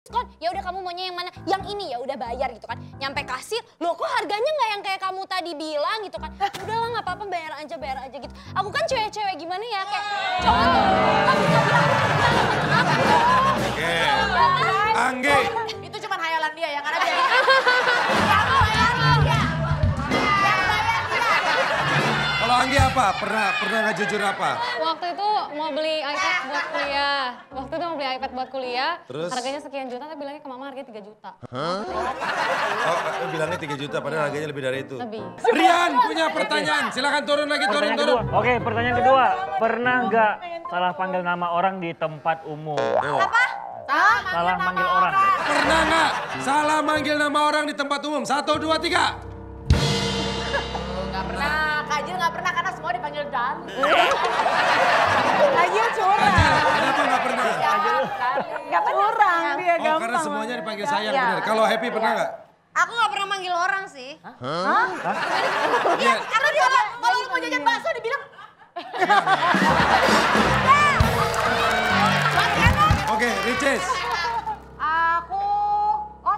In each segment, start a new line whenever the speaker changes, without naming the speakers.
diskon, ya udah kamu maunya yang mana? Yang ini ya udah bayar gitu kan. Nyampe kasir, loh kok harganya nggak yang kayak kamu tadi bilang gitu kan. Udahlah nggak apa-apa bayar aja gitu. Aku kan cewek-cewek gimana ya kayak cowok tuh nggak bisa bilang
Oke. Anggi.
Itu cuma hayalan dia yang ada dia.
Kalau Anggi apa? Pernah nggak jujur apa?
Waktu itu mau beli iPad buat kuliah.
Terus?
Harganya sekian juta, tapi bilangnya ke mama harganya 3 juta.
Oh, bilangnya 3 juta, padahal harganya lebih dari itu.
Lebih.
Rian punya pertanyaan, silakan turun lagi, turun.
Oke, pertanyaan kedua. Pernah nggak salah panggil nama orang di tempat umum?
apa?
Salah manggil orang.
Pernah nggak salah manggil nama orang di tempat umum? 1, 2, 3.
Nggak pernah, Kak Jil nggak pernah karena semua dipanggil Dan.
Ayo curang.
Kenapa nggak pernah?
Gak curang dia
Oh,
gampang.
karena semuanya dipanggil sayang, bener. Kalau Happy pernah nggak?
Aku nggak pernah manggil orang sih.
Iya.
Karena dia kalau lu mau jajan bakso dibilang
Oke, Ricis.
Aku,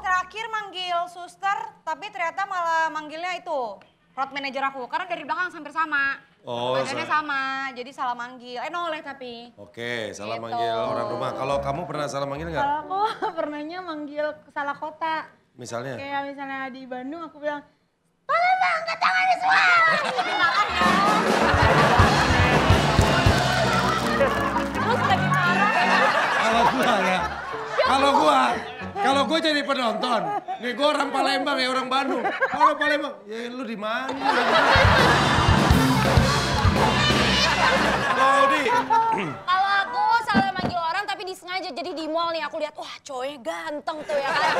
terakhir manggil suster, tapi ternyata malah manggilnya itu road manager aku. Karena dari belakang hampir sama.
Oh,
Badannya sama, jadi salah manggil. Noleh tapi.
Oke, salah
Gitu.
manggil orang rumah. Kalau kamu pernah salah manggil nggak?
Kalau aku pernahnya manggil salah kota.
Misalnya?
Kayak misalnya di Bandung aku bilang, tolong bang, angkat tangannya semua.
Terus lagi marah.
Kalau gua jadi penonton, nih gua orang Palembang ya orang Bandung. Kalau Palembang, ya lu di mana? Di.
Kalau aku salah manggil orang tapi disengaja. Jadi di mall nih aku lihat, wah cowoknya ganteng tuh ya kan.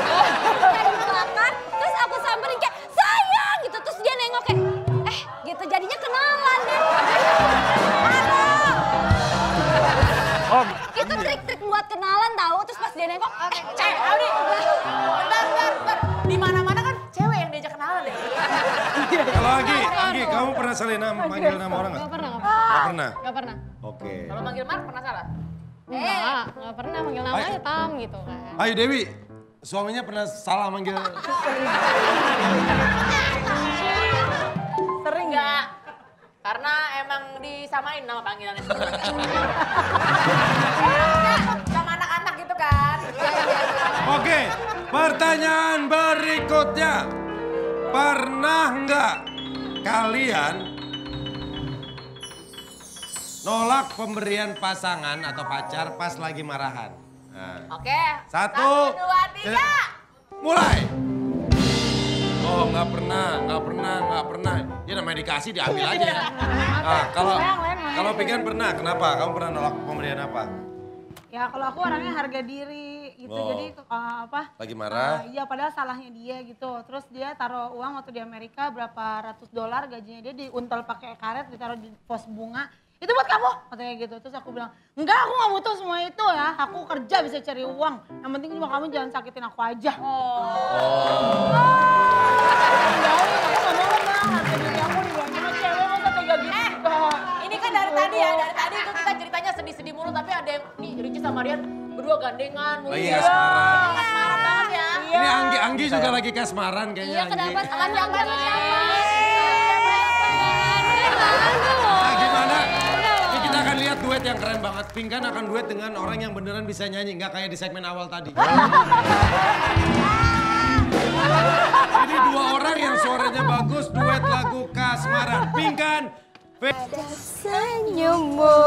Dari belakang, terus aku samperin kayak, sayang gitu. Terus dia nengok kayak, gitu jadinya kenalan deh. Halo.
Oh,
Itu trik-trik buat kenalan tahu. Terus pas dia nengok,
Audi, bentar. Di mana-mana kan cewek yang diajak kenalan deh.
Kalau Anggi, kamu pernah salah manggil nama orang nggak?
Gak pernah.
Nggak pernah? Oke.
Kalau manggil Mark pernah salah?
Gak pernah manggil namanya Tam gitu kan.
Ayo Dewi, suaminya pernah salah manggil.
Sering
Enggak. Karena emang disamain nama panggilannya semua. Sama anak-anak gitu kan.
Oke, pertanyaan berikutnya. Pernah nggak kalian nolak pemberian pasangan atau pacar pas lagi marahan? Nah.
Oke.
1,
1, 2, 3.
mulai. Oh, nggak pernah. Ya namanya dikasih diambil aja ya. Nah, kalau Pigan pernah, kenapa? Kamu pernah nolak pemberian apa?
Ya kalau aku orangnya harga diri gitu,
Oh.
jadi
Lagi marah?
Iya padahal salahnya dia gitu. Terus dia taruh uang waktu di Amerika berapa ratus dolar gajinya dia diuntel pakai karet ditaruh di pos bunga. Itu buat kamu katanya gitu. Terus aku bilang, enggak aku gak butuh semua itu ya. Aku kerja bisa cari uang. Yang penting cuma kamu jangan sakitin aku aja.
Ini kan dari tadi itu kita ceritanya sedih-sedih mulu tapi ada yang nih Ricis sama Rian berdua gandengan.
Oh iya, kasmaran.
Kasmaran banget ya.
Ini Anggi juga lagi kasmaran kayaknya.
iya
Anggi.
kenapa salah siapa?
Nah, gimana? Ini kita akan lihat duet yang keren banget. Pingkan akan duet dengan orang yang beneran bisa nyanyi, nggak kayak di segmen awal tadi. Ini dua orang yang suaranya bagus, duet lagu Kasmaran. Pingkan,
Ada senyummu,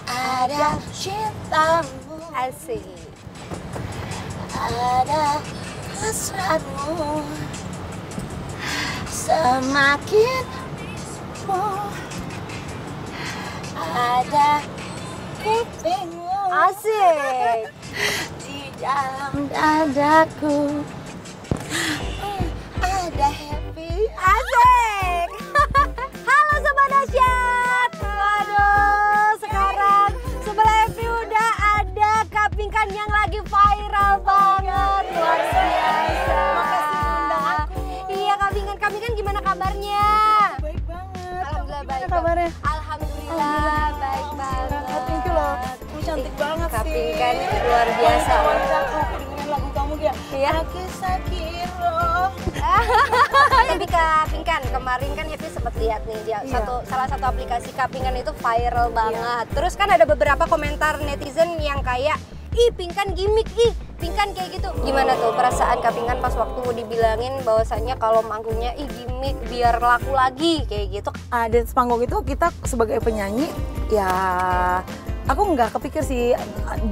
ada cintamu, asik. Ada hasratmu, semakin ada kupingmu, asik. Di dalam dadaku ada happy, asik. Halo Sobat Dahsyat. Waduh, sekarang sebelah Happy udah ada Kak Pingkan yang lagi viral banget. Luar biasa. Makasih undang aku. Iya Kak Pingkan gimana kabarnya?
Baik banget.
Alhamdulillah baik.
Kabarnya?
Alhamdulillah baik banget.
Thank you loh. Kamu cantik banget
Kak
sih.
Pingkan luar biasa.
Aku dengerin lagu kamu dia.
Iya.
Sakiro.
Tapi Kak Pinkan, kemarin kan Evi sempat lihat nih dia salah satu aplikasi Kak Pinkan itu viral banget. Terus kan ada beberapa komentar netizen yang kayak, ih Pinkan gimmick, ih Pinkan kayak gitu. Gimana tuh perasaan Kak Pinkan pas waktu dibilangin bahwasannya kalau manggungnya ih gimmick biar laku lagi kayak gitu?
Di panggung itu kita sebagai penyanyi ya aku nggak kepikir sih,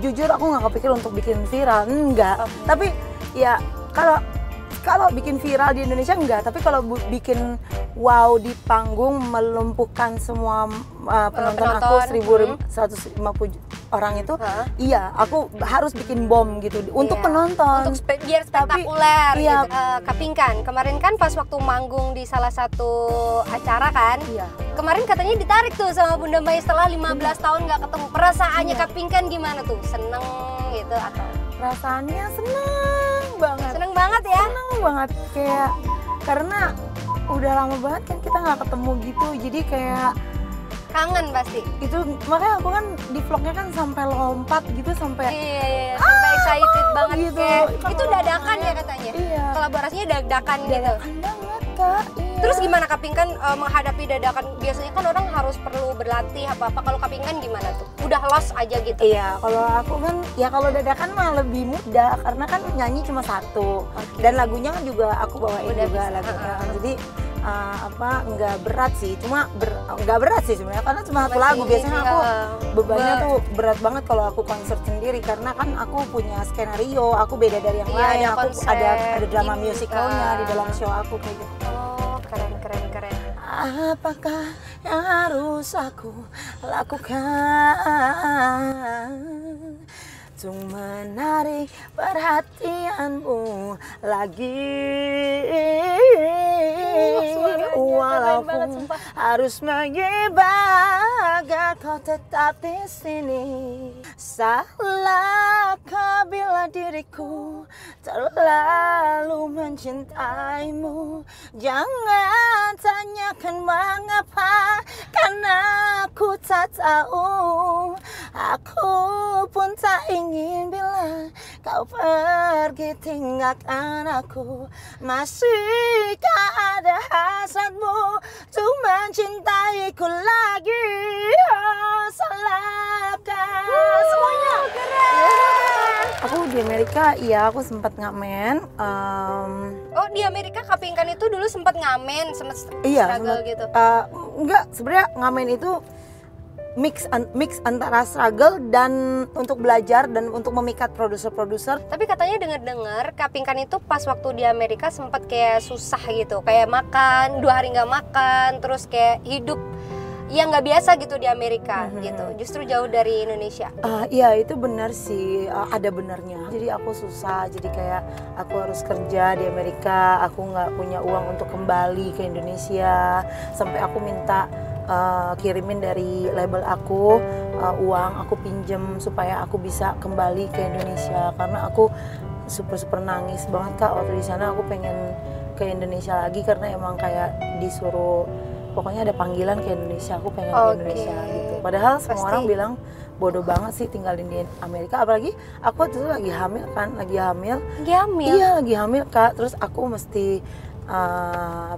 jujur aku nggak kepikir untuk bikin viral, enggak. Tapi ya kalau bikin viral di Indonesia enggak, tapi kalau bikin wow di panggung melumpuhkan semua penonton aku 1.150 orang itu, iya aku harus bikin bom gitu untuk penonton.
Untuk biar spektakuler
iya.
gitu. Kak Pinkan, kemarin kan pas waktu manggung di salah satu acara kan, kemarin katanya ditarik tuh sama Bunda Mai setelah 15 tahun nggak ketemu. Perasaannya Kak Pinkan gimana tuh? Seneng gitu atau?
Perasaannya seneng banget.
Seneng banget ya?
Seneng banget, kayak karena udah lama banget kan kita nggak ketemu gitu, jadi kayak
kangen pasti.
itu makanya aku kan di vlognya kan sampai lompat gitu, sampai
Iya, sampai excited banget
gitu.
kayak
Kalau
itu dadakan ya katanya.
Iya.
Kolaborasinya dadakan gitu.
dadakan banget Kak. Iya.
Terus gimana Kak Pinkan menghadapi dadakan? Biasanya kan orang harus perlu berlatih apa-apa. Kalau Kak Pinkan gimana tuh? Udah los aja gitu?
Iya, kalau aku kan ya kalau dadakan mah lebih mudah karena kan nyanyi cuma satu. Dan lagunya kan juga aku bawain
Udah
juga
bisa.
lagunya. Jadi nggak berat sih, nggak berat sih sebenarnya karena cuma satu lagu. Biasanya aku bebannya tuh berat banget kalau aku konser sendiri karena kan aku punya skenario, aku beda dari yang lain.
Ada
Aku
konsep,
ada drama
gimmick,
musicalnya di dalam show aku kayak gitu.
Oh, keren.
Apakah yang harus aku lakukan untuk menarik perhatianmu lagi, walaupun harus mengibar agar kau tetap di sini. Salahkah bila diriku terlalu mencintaimu? Jangan tanyakan mengapa, karena aku tak tahu. Aku pun tak ingin bila kau pergi tinggalkan aku. Masihkah ada hasratmu untuk mencintaiku lagi? Oh, salahkah? Semuanya keren. Aku di Amerika, iya aku sempat ngamen.
Oh, di Amerika Kak Pinkan itu dulu sempat ngamen, sempat struggle gitu?
Enggak, sebenarnya ngamen itu mix antara struggle dan untuk belajar dan untuk memikat produser-produser.
Tapi katanya dengar-dengar Kak Pinkan itu pas waktu di Amerika sempat kayak susah gitu, kayak makan 2 hari nggak makan, terus kayak hidup yang nggak biasa gitu di Amerika gitu, justru jauh dari Indonesia.
Iya itu benar sih, ada benarnya. Jadi aku susah, jadi kayak aku harus kerja di Amerika, aku nggak punya uang untuk kembali ke Indonesia, sampai aku minta kirimin dari label aku uang, aku pinjem supaya aku bisa kembali ke Indonesia karena aku super nangis banget Kak waktu di sana. Aku pengen ke Indonesia lagi karena emang kayak disuruh, pokoknya ada panggilan ke Indonesia, aku pengen ke Indonesia gitu. Padahal semua orang bilang bodoh banget sih tinggalin di Amerika, apalagi aku waktu itu lagi hamil kan, lagi hamil. Iya lagi hamil Kak, terus aku mesti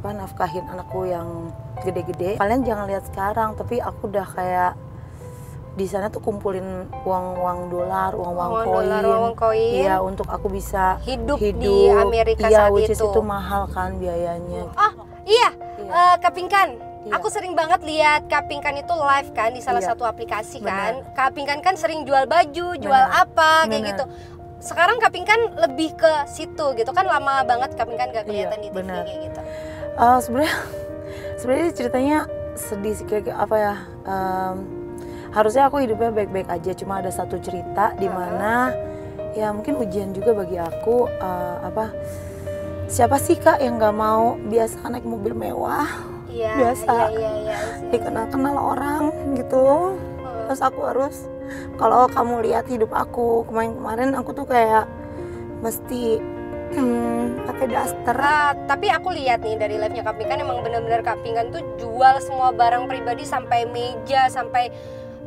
nafkahin anakku yang gede-gede. Kalian jangan lihat sekarang, tapi aku udah kayak di sana tuh kumpulin uang dolar, uang koin. Iya, untuk aku bisa hidup di Amerika saat itu. Itu mahal kan biayanya.
Kak Pinkan, aku sering banget lihat Kak Pinkan itu live kan di salah satu aplikasi kan. Kak Pinkan kan sering jual baju, jual apa kayak gitu. Sekarang Kak Pinkan lebih ke situ gitu kan, lama banget Kak Pinkan gak kelihatan di TV kayak gitu.
Sebenarnya ceritanya sedih sih, kayak apa ya? Harusnya aku hidupnya baik-baik aja, cuma ada satu cerita di mana ya mungkin ujian juga bagi aku. Siapa sih Kak yang nggak mau biasa naik mobil mewah, biasa dikenal orang gitu. Terus aku harus, kalau kamu lihat hidup aku kemarin aku tuh kayak mesti pakai daster.
Tapi aku lihat nih dari live-nya Kak Pinkan, emang benar-benar Kak Pinkan tuh jual semua barang pribadi sampai meja, sampai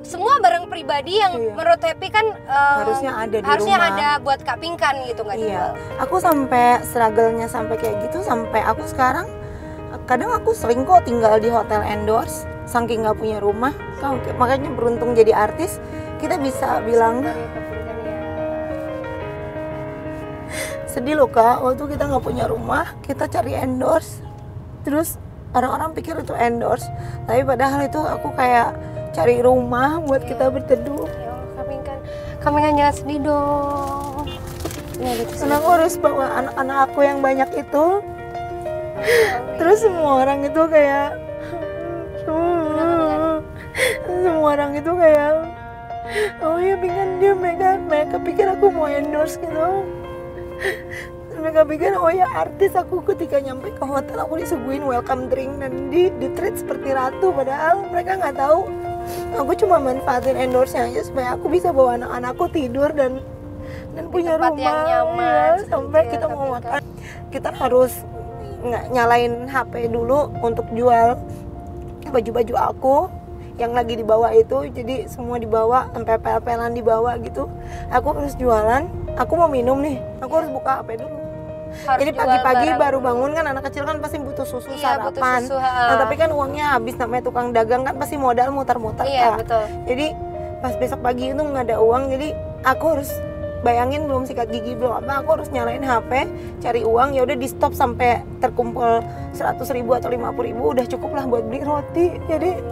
semua barang pribadi yang menurut Happy kan
harusnya ada di rumah.
ada buat Kak Pinkan gitu nggak dijual.
Aku sampai struggle-nya sampai kayak gitu, sampai aku sekarang kadang aku sering kok tinggal di hotel endorse saking nggak punya rumah. Makanya beruntung jadi artis kita bisa bilang sedih loh Kak, waktu kita nggak punya rumah kita cari endorse, terus orang-orang pikir itu endorse, tapi padahal itu aku kayak cari rumah buat kita berteduh.
Ya Allah, Kak Pinkan jangan sedih dong.
Karena aku harus bawa anak-anak aku yang banyak itu. Terus semua orang itu kayak semua orang itu kayak oh ya Pinkan, mereka pikir aku mau endorse gitu. Mereka pikir oh ya artis aku. Ketika nyampe ke hotel aku disuguhin welcome drink dan di treat seperti ratu, padahal mereka nggak tahu aku cuma manfaatin endorse-nya aja supaya aku bisa bawa anak-anakku tidur dan punya
tempat
rumah
yang nyaman,
ya, sampai kita mau makan kita harus nggak nyalain HP dulu untuk jual baju-baju aku yang lagi dibawa itu. Jadi semua dibawa, sampai pel-pelan dibawa gitu. Aku harus jualan, aku mau minum nih, aku harus buka HP dulu. Jadi pagi-pagi baru bangun kan, anak kecil kan pasti butuh susu, sarapan.
Butuh susu,
nah, tapi kan uangnya habis, namanya tukang dagang kan pasti modal muter-muter.
Iya, betul.
Jadi pas besok pagi itu nggak ada uang, jadi aku harus bayangin belum sikat gigi belum apa, aku harus nyalain HP cari uang. Ya udah di stop sampai terkumpul 100.000 atau 50.000 udah cukup lah buat beli roti. Jadi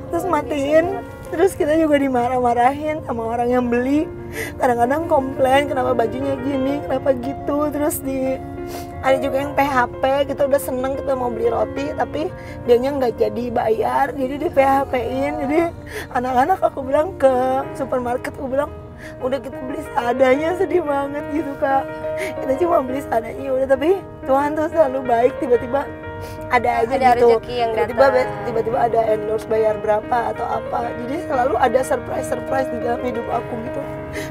terus matiin, terus kita juga dimarah-marahin sama orang yang beli. Kadang-kadang komplain kenapa bajunya gini, kenapa gitu. Terus ada juga yang PHP, kita udah seneng kita mau beli roti tapi dianya nggak jadi bayar, jadi di PHP-in. Jadi anak-anak aku bilang ke supermarket, aku bilang udah kita beli seadanya, sedih banget gitu Kak. Kita cuma beli seadanya udah, tapi Tuhan tuh selalu baik, tiba-tiba ada aja
ada
gitu.
rezeki yang
Tiba-tiba ada endorse bayar berapa atau apa. Jadi selalu ada surprise di dalam hidup aku gitu.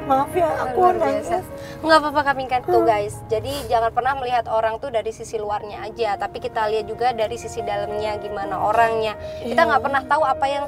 Maaf ya aku nangis.
Nggak apa-apa Kak Pinkan tuh guys. Jadi jangan pernah melihat orang tuh dari sisi luarnya aja, tapi kita lihat juga dari sisi dalamnya gimana orangnya. Kita nggak pernah tahu apa yang